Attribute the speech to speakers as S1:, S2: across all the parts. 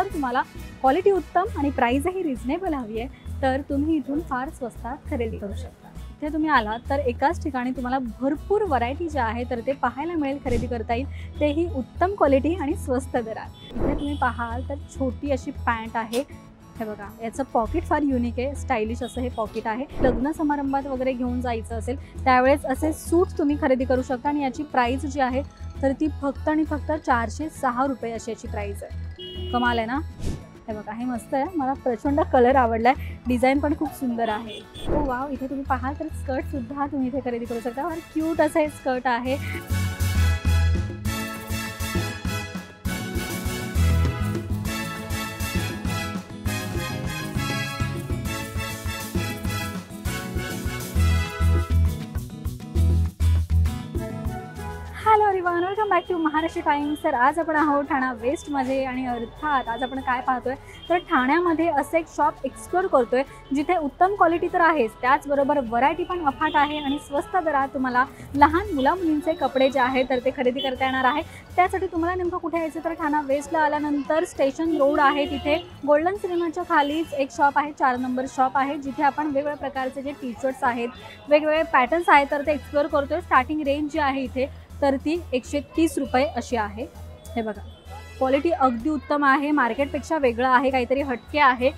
S1: जर तुम्हाला क्वालिटी उत्तम आणि प्राईसही रिझनेबल हवी आहे तर तुम्ही इथून फार स्वस्तात खरेदी करू शकता। इथे तुम्ही आलात तर एकाच ठिकाणी तुम्हाला भरपूर व्हरायटी जे आहे तर ते पाहायला मिळेल, खरेदी करता येईल, तेही उत्तम क्वालिटी आणि स्वस्त दरात। इथे तुम्ही पाहाल तर छोटी अशी पॅन्ट आहे, हे बघा, याचं पॉकेट फार युनिक आहे, स्टायलिश असं हे पॉकेट आहे। लग्न समारंभात वगैरे घेऊन जायचं असेल त्यावेळेस असे सूट तुम्ही खरेदी करू शकता आणि याची प्राइस जी आहे तर ती फक्त आणि फक्त 406 रुपये अशी याची प्राइस आहे। कमाल आहे ना? हे बघा, हे मस्त आहे, मला प्रचंड कलर आवडलाय, डिझाईन पण खूप सुंदर आहे। हो वाव, इथे तुम्ही पाहाल तर स्कर्ट सुद्धा तुम्ही इथे खरेदी करू शकता, फार क्यूट असं हे स्कर्ट आहे। Hello everyone, welcome back to Maharashtra Times. तर आज आपण आहोत ठाणा वेस्टमध्ये आणि अर्थात आज आपण काय पाहतोय तर ठाण्यामध्ये असं एक शॉप एक्सप्लोर करतोय जिथे उत्तम क्वालिटी तर आहेच, त्याचबरोबर व्हरायटी पण अफाट आहे आणि स्वस्त दरात तुम्हाला लहान मुला-मुलींचे कपडे जे आहेत तर ते खरेदी करता येणार आहे। त्यासाठी तुम्हाला नेमकं कुठे यायचं तर ठाणा वेस्टला आल्यानंतर स्टेशन रोड आहे, तिथे गोल्डन सिनेमाच्या खालीच एक शॉप आहे, 4 नंबर शॉप आहे, जिथे आपण वेगवेगळ्या प्रकारचे जे टी शर्ट्स आहेत, वेगवेगळे पॅटर्न्स आहेत तर ते एक्सप्लोर करतोय। स्टार्टिंग रेंज जी आहे इथे तर ती 130 रुपये अशी आहे। हे बघा, क्वालिटी अगदी उत्तम आहे, मार्केटपेक्षा वेगळं आहे, काहीतरी हटके आहे,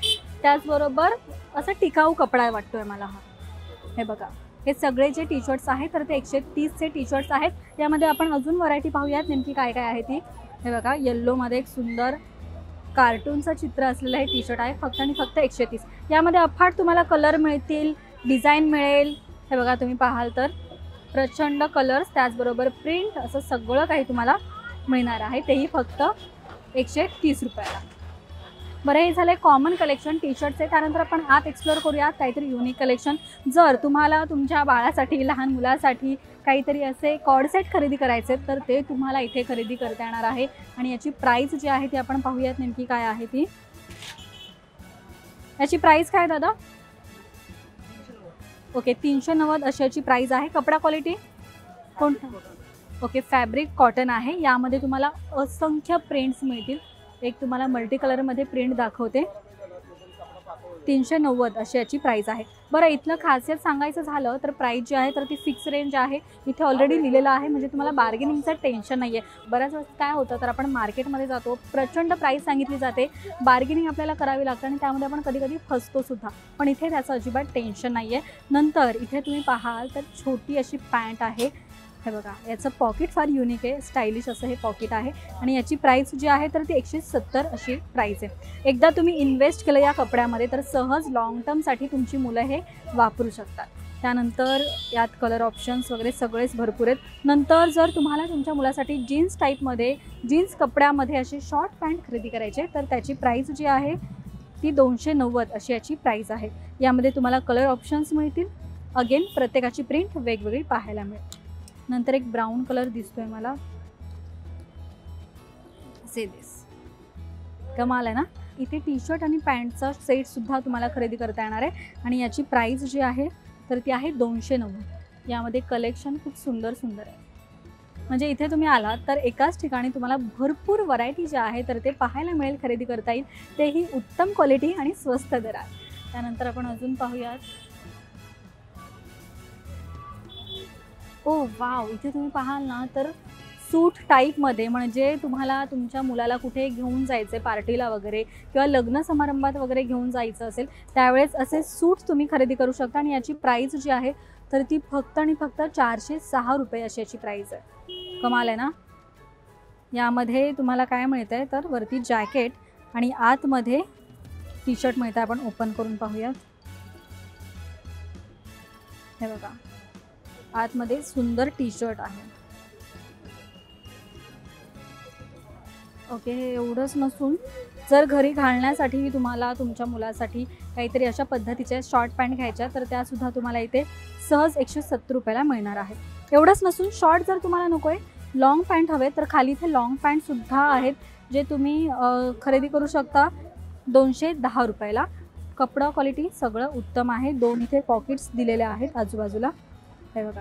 S1: त्याचबरोबर असं टिकाऊ कपडा वाटतोय मला हा। हे बघा, हे सगळे जे टी शर्ट्स आहेत तर ते 130 चे टी शर्ट्स आहेत। यामध्ये आपण अजून व्हरायटी पाहूयात नेमकी काय काय आहे ती। हे बघा, येल्लोमध्ये एक सुंदर कार्टूनचं चित्र असलेलं हे टी शर्ट आहे, फक्त आणि फक्त 130। यामध्ये अफाट तुम्हाला कलर मिळतील, डिझाईन मिळेल। हे बघा, तुम्ही पाहाल तर प्रचंड कलर्स, त्याचबरोबर प्रिंट, असं सगळं काही तुम्हाला मिळणार आहे, तेही फक्त 130 रुपयाला। बरं, हे झालं कॉमन कलेक्शन टी शर्टचे। त्यानंतर आपण आत एक्सप्लोर करूयात काहीतरी युनिक कलेक्शन। जर तुम्हाला तुमच्या बाळासाठी, लहान मुलासाठी काहीतरी असे कॉर्ड सेट खरेदी करायचे तर ते तुम्हाला इथे खरेदी करता येणार आहे आणि याची प्राइस जी आहे ती आपण पाहूयात नेमकी काय आहे ती। याची प्राइस काय दादा? ओके, 390 अशी याची प्राइस आहे। कपडा क्वालिटी कोणता? ओके, फॅब्रिक कॉटन आहे। यामध्ये तुम्हाला असंख्य प्रिंट्स मिळतील, एक तुम्हाला मल्टी कलरमध्ये प्रिंट दाखवते। 390 अशी याची प्राइस आहे। बरं, इथलं खासियत सांगायचं झालं तर प्राइस जी आहे तर ती फिक्स रेंज आहे, इथे ऑलरेडी लिहिलेलं आहे, म्हणजे तुम्हाला बार्गेनिंगचं टेन्शन नाही आहे। बऱ्याच वेळेस काय होतं तर आपण मार्केटमध्ये जातो, प्रचंड प्राइस सांगितली जाते, बार्गेनिंग आपल्याला करावी लागते आणि त्यामध्ये आपण कधी कधी फसतो सुद्धा, पण इथे त्याचं अजिबात टेन्शन नाही आहे। नंतर इथे तुम्ही पाहाल तर छोटी अशी पॅन्ट आहे, हे बघा, याचं पॉकेट फार युनिक आहे, स्टायलिश असं हे पॉकेट आहे आणि याची प्राइस जी आहे तर ती 170 अशी प्राइस आहे। एकदा तुम्ही इन्व्हेस्ट केलं या कपड्यामध्ये तर सहज लॉंग टर्मसाठी तुमची मुलं हे वापरू शकतात। त्यानंतर यात कलर ऑप्शन्स वगैरे सगळेच भरपूर आहेत। नंतर जर तुम्हाला तुमच्या मुलासाठी जीन्स टाईपमध्ये, जीन्स कपड्यामध्ये अशी शॉर्ट पॅन्ट खरेदी करायचे तर त्याची प्राइस जी आहे ती 290 अशी याची प्राइस आहे। यामध्ये तुम्हाला कलर ऑप्शन्स मिळतील, अगेन प्रत्येकाची प्रिंट वेगवेगळी पाहायला मिळेल। नंतर एक ब्राउन कलर दिसतोय मला, से दिस, कमाल आहे ना? इथे टी शर्ट आणि पॅन्टचा सेट सुद्धा तुम्हाला खरेदी करता येणार आहे आणि याची प्राइस जी आहे तर ती आहे 290। यामध्ये कलेक्शन खूप सुंदर सुंदर आहे, म्हणजे इथे तुम्ही आलात तर एकाच ठिकाणी तुम्हाला भरपूर व्हरायटी जी आहे तर ते पाहायला मिळेल, खरेदी करता येईल, तेही उत्तम क्वालिटी आणि स्वस्त दरात। त्यानंतर आपण अजून पाहूयात। ओ वाव, इथे तुम्ही पाहाल ना तर सूट टाईपमध्ये, म्हणजे तुम्हाला तुमच्या मुलाला कुठे घेऊन जायचे पार्टीला वगैरे किंवा लग्न समारंभात वगैरे घेऊन जायचं असेल त्यावेळेस असे सूट्स तुम्ही खरेदी करू शकता आणि याची प्राइस जी आहे तर ती फक्त आणि फक्त 406 रुपये अशी याची प्राइस आहे। कमाल आहे ना? यामध्ये तुम्हाला काय मिळतं आहे तर वरती जॅकेट आणि आतमध्ये टी शर्ट मिळतं आहे। आपण ओपन करून पाहूयात। हे बघा, आतमध्ये सुंदर टी शर्ट आहे। ओके, हे एवढंच नसून जर घरी घालण्यासाठी तुम्हाला तुमच्या मुलासाठी काहीतरी अशा पद्धतीच्या शॉर्ट पॅन्ट घ्यायच्या तर त्यासुद्धा तुम्हाला इथे सहज 170 रुपयाला मिळणार आहे। एवढंच नसून शॉर्ट जर तुम्हाला नको आहे, लॉंग पॅन्ट हवे तर खाली इथे लॉंग पॅन्टसुद्धा आहेत जे तुम्ही खरेदी करू शकता 210 रुपयाला। कपडा क्वालिटी सगळं उत्तम आहे। 2 इथे पॉकेट्स दिलेले आहेत आजूबाजूला, हे बघा,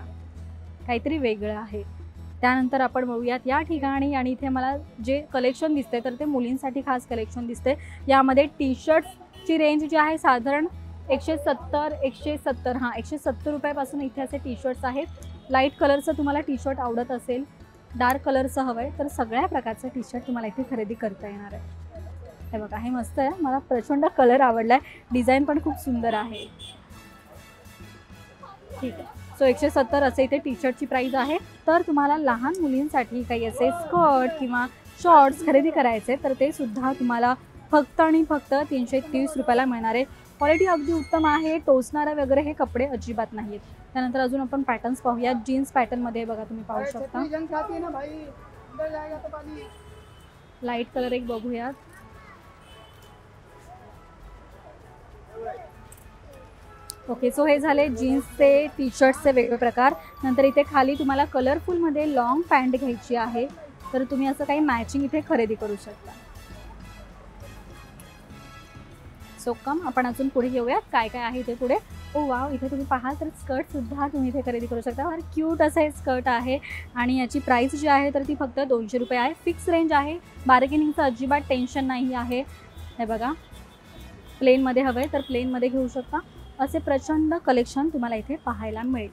S1: काहीतरी वेगळं आहे। त्यानंतर आपण बघूयात या ठिकाणी, आणि इथे मला जे कलेक्शन दिसते तर ते मुलींसाठी खास कलेक्शन दिसते. यामध्ये टी शर्ट्सची रेंज जी आहे साधारण 170 रुपयापासून इथे असे टी शर्ट्स आहेत. लाईट कलरचं तुम्हाला टी शर्ट आवडत असेल, डार्क कलरचं हवं आहे, तर सगळ्या प्रकारचं टी शर्ट तुम्हाला इथे खरेदी करता येणार आहे. हे बघा, हे मस्त आहे, मला प्रचंड कलर आवडला आहे, डिझाईन पण खूप सुंदर आहे. ठीक आहे, सो 170 असे इथे टी शर्टची प्राईस आहे. तर तुम्हाला लहान मुलींसाठी काही असे स्कर्ट किंवा शॉर्ट्स खरेदी करायचे तर ते सुद्धा तुम्हाला फक्त आणि फक्त 330 रुपयाला मिळणार आहे. क्वालिटी अगदी उत्तम आहे, टोचणारा वगैरे हे कपडे अजिबात नाहीत. त्यानंतर अजून आपण पॅटर्न्स पाहूयात. जीन्स पॅटर्नमध्ये बघा, तुम्ही पाहू शकता. लाईट कलर एक बघूयात. ओके, सो हे झाले जीन्सचे टी शर्ट्सचे वेगवेगळे प्रकार. नंतर इथे खाली तुम्हाला कलरफुलमध्ये लॉंग पॅन्ट घ्यायची आहे तर तुम्ही असं काही मॅचिंग इथे खरेदी करू शकता. सो कम आपण अजून पुढे घेऊयात काय काय आहे इथे पुढे. ओ वाव, इथे तुम्ही पाहाल तर स्कर्टसुद्धा तुम्ही इथे खरेदी करू शकता. फार क्यूट असं हे स्कर्ट आहे आणि याची प्राईस जी आहे तर ती फक्त 200 रुपये आहे. फिक्स रेंज आहे, बार्गेनिंगचं अजिबात टेन्शन नाही आहे. हे बघा, प्लेनमध्ये हवं आहे तर प्लेनमध्ये घेऊ शकता. असे प्रचंड कलेक्शन तुम्हाला इथे पाहायला मिळेल.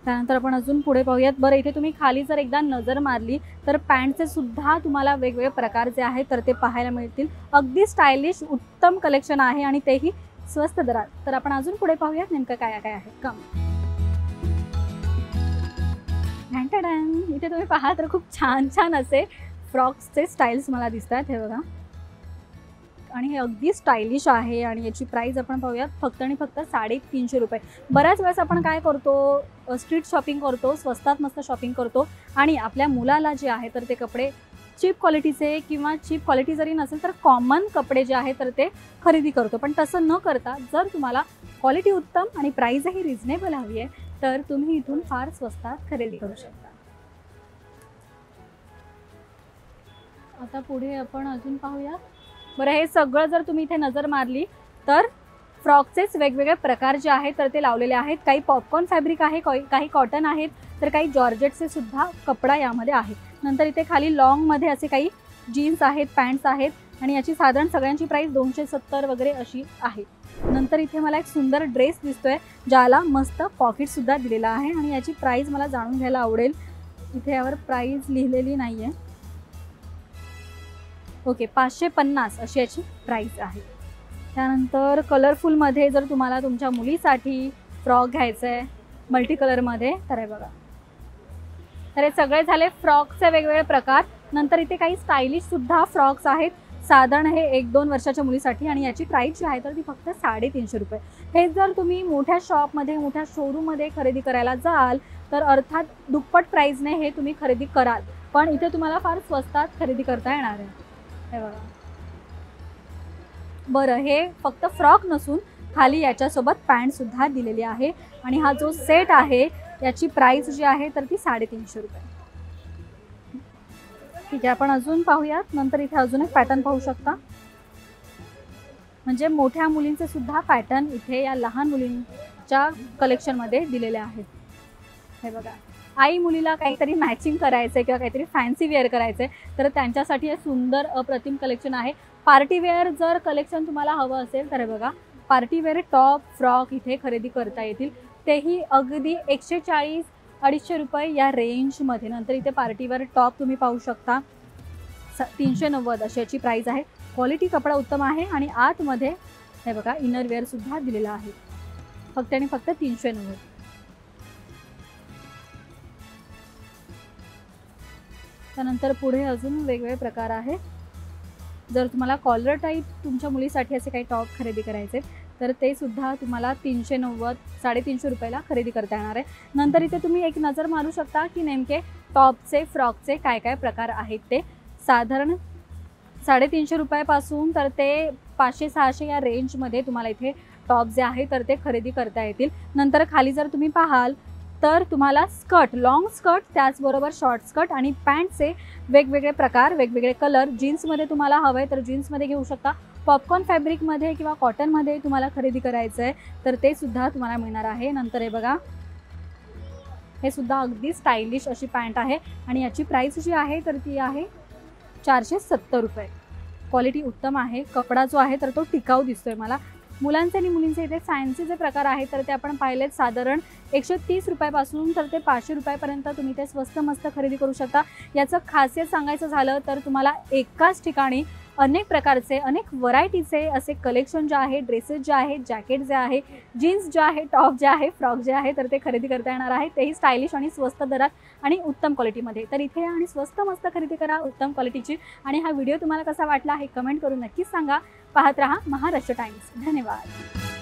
S1: त्यानंतर आपण अजून पुढे पाहूयात. बरं, इथे तुम्ही खाली जर एकदा नजर मारली तर पॅन्टचे सुद्धा तुम्हाला वेगवेगळे प्रकार जे आहेत तर ते पाहायला मिळतील. अगदी स्टायलिश उत्तम कलेक्शन आहे आणि तेही स्वस्त दरात. तर आपण अजून पुढे पाहूयात नेमकं काय काय आहे. कम घंटाडन, इथे तुम्ही पाहा तर खूप छान छान असे फ्रॉक्सचे स्टाईल्स मला दिसतात. हे बघा, आणि हे अगदी स्टायलिश आहे आणि याची प्राईस आपण पाहूयात फक्त आणि फक्त 350 रुपये. बऱ्याच वेळेस आपण काय करतो, स्ट्रीट शॉपिंग करतो, स्वस्तात मस्त शॉपिंग करतो आणि आपल्या मुलाला जे आहे तर ते कपडे चीप क्वालिटीचे किंवा चीप क्वालिटी जरी नसेल तर कॉमन कपडे जे आहे तर ते खरेदी करतो. पण तसं न करता जर तुम्हाला क्वालिटी उत्तम आणि प्राईसही रिझनेबल हवी आहे तर तुम्ही इथून फार स्वस्तात खरेदी करू शकता. आता पुढे आपण अजून पाहूयात. बरं, हे सगळं जर तुम्ही इथे नजर मारली तर फ्रॉकचेच वेगवेगळे प्रकार जे आहेत तर ते लावलेले आहेत. काही पॉपकॉर्न फॅब्रिक आहे, काही कॉटन आहेत, तर काही जॉर्जेटचे सुद्धा कपडा यामध्ये आहे. नंतर इथे खाली लॉंगमध्ये असे काही जीन्स आहेत, पॅन्ट्स आहेत आणि याची साधारण सगळ्यांची प्राईस 270 वगैरे अशी आहे. नंतर इथे मला एक सुंदर ड्रेस दिसतोय ज्याला मस्त पॉकेटसुद्धा दिलेला आहे आणि याची प्राईस मला जाणून घ्यायला आवडेल. इथे यावर प्राईस लिहिलेली नाही आहे. ओके, 550 अशी याची प्राईस आहे. त्यानंतर कलरफुलमध्ये जर तुम्हाला तुमच्या मुलीसाठी फ्रॉक घ्यायचं आहे मल्टी कलरमध्ये तर हे बघा. तर हे सगळे झाले फ्रॉकचे वेगवेगळे प्रकार. नंतर इथे काही स्टायलिशसुद्धा फ्रॉक्स आहेत, साधारण हे 1-2 वर्षाच्या मुलीसाठी आणि याची प्राईस जी आहे तर ती फक्त 350 रुपये. हे जर तुम्ही मोठ्या शॉपमध्ये, मोठ्या शोरूममध्ये खरेदी करायला जाल तर अर्थात दुप्पट प्राईजने हे तुम्ही खरेदी कराल, पण इथे तुम्हाला फार स्वस्तात खरेदी करता येणार आहे. हे बघा. बरं, हे फक्त फ्रॉक नसून खाली याच्यासोबत पॅन्टसुद्धा दिलेली आहे आणि हा जो सेट आहे याची प्राईस जी आहे तर ती 350 रुपये. ठीक आहे, आपण अजून पाहूयात. नंतर इथे अजून एक पॅटर्न पाहू शकता, म्हणजे मोठ्या मुलींचे सुद्धा पॅटर्न इथे या लहान मुलींच्या कलेक्शनमध्ये दिलेले आहेत. हे बघा, आई मुलीला काहीतरी मॅचिंग करायचं आहे किंवा काहीतरी फॅन्सी वेअर करायचं आहे तर त्यांच्यासाठी हे सुंदर अप्रतिम कलेक्शन आहे. पार्टी वेअर जर कलेक्शन तुम्हाला हवं असेल तर हे बघा, पार्टी वेअर टॉप फ्रॉक इथे खरेदी करता येतील, तेही अगदी 140-250 रुपये या रेंजमध्ये. नंतर इथे पार्टीवेअर टॉप तुम्ही पाहू शकता, 390 अशी याची प्राईस आहे. क्वालिटी कपडा उत्तम आहे आणि आतमध्ये हे बघा इनर वेअरसुद्धा दिलेला आहे, फक्त आणि फक्त 390. त्यानंतर पुढे अजून वेगवेगळे प्रकार आहेत. जर तुम्हाला कॉलर टाईप तुमच्या मुलीसाठी असे काही टॉप खरेदी करायचे तर ते सुद्धा तुम्हाला 390-350 रुपयाला खरेदी करता येणार आहे. नंतर इथे तुम्ही एक नजर मारू शकता की नेमके टॉपचे फ्रॉकचे काय काय प्रकार आहेत ते. साधारण 350 रुपयापासून तर ते 500-600 या रेंजमध्ये तुम्हाला इथे टॉप जे आहे तर ते खरेदी करता येतील. नंतर खाली जर तुम्ही पाहाल तर तुम्हाला स्कर्ट, लॉंग स्कर्ट, त्याचबरोबर शॉर्ट स्कर्ट आणि पॅन्टचे वेगवेगळे प्रकार, वेगवेगळे कलर. जीन्समध्ये तुम्हाला हवं आहे तर जीन्समध्ये घेऊ शकता. पॉपकॉर्न फॅब्रिकमध्ये किंवा कॉटनमध्ये तुम्हाला खरेदी करायचं आहे तर ते सुद्धा तुम्हाला मिळणार आहे. नंतर हे बघा, हे सुद्धा अगदी स्टायलिश अशी पॅन्ट आहे आणि याची प्राइस जी आहे तर ती आहे 470 रुपये. क्वालिटी उत्तम आहे. कपडा जो आहे तर तो टिकाऊ दिसतोय मला. मुलांचे आणि मुलींचे इथे फॅन्सी जे प्रकार आहेत तर ते आपण पाहिलेत. साधारण 130 रुपयापासून तर ते 500 रुपयापर्यंत तुम्ही ते स्वस्त मस्त खरेदी करू शकता. याचं खासियत सांगायचं झालं तर तुम्हाला एकाच ठिकाणी अनेक प्रकारचे अनेक व्हरायटीचे असे कलेक्शन जे आहे, ड्रेसेस जे आहेत, जॅकेट जे आहे, जीन्स जे आहे, टॉप जे आहे, फ्रॉक जे आहे तर ते खरेदी करता येणार आहे. तेही स्टायलिश आणि स्वस्त दरात आणि उत्तम क्वालिटीमध्ये. तर इथे आणि स्वस्त मस्त खरेदी करा उत्तम क्वालिटीची. आणि हा व्हिडिओ तुम्हाला कसा वाटला हे कमेंट करून नक्कीच सांगा. पाहत रहा महाराष्ट्र टाइम्स. धन्यवाद.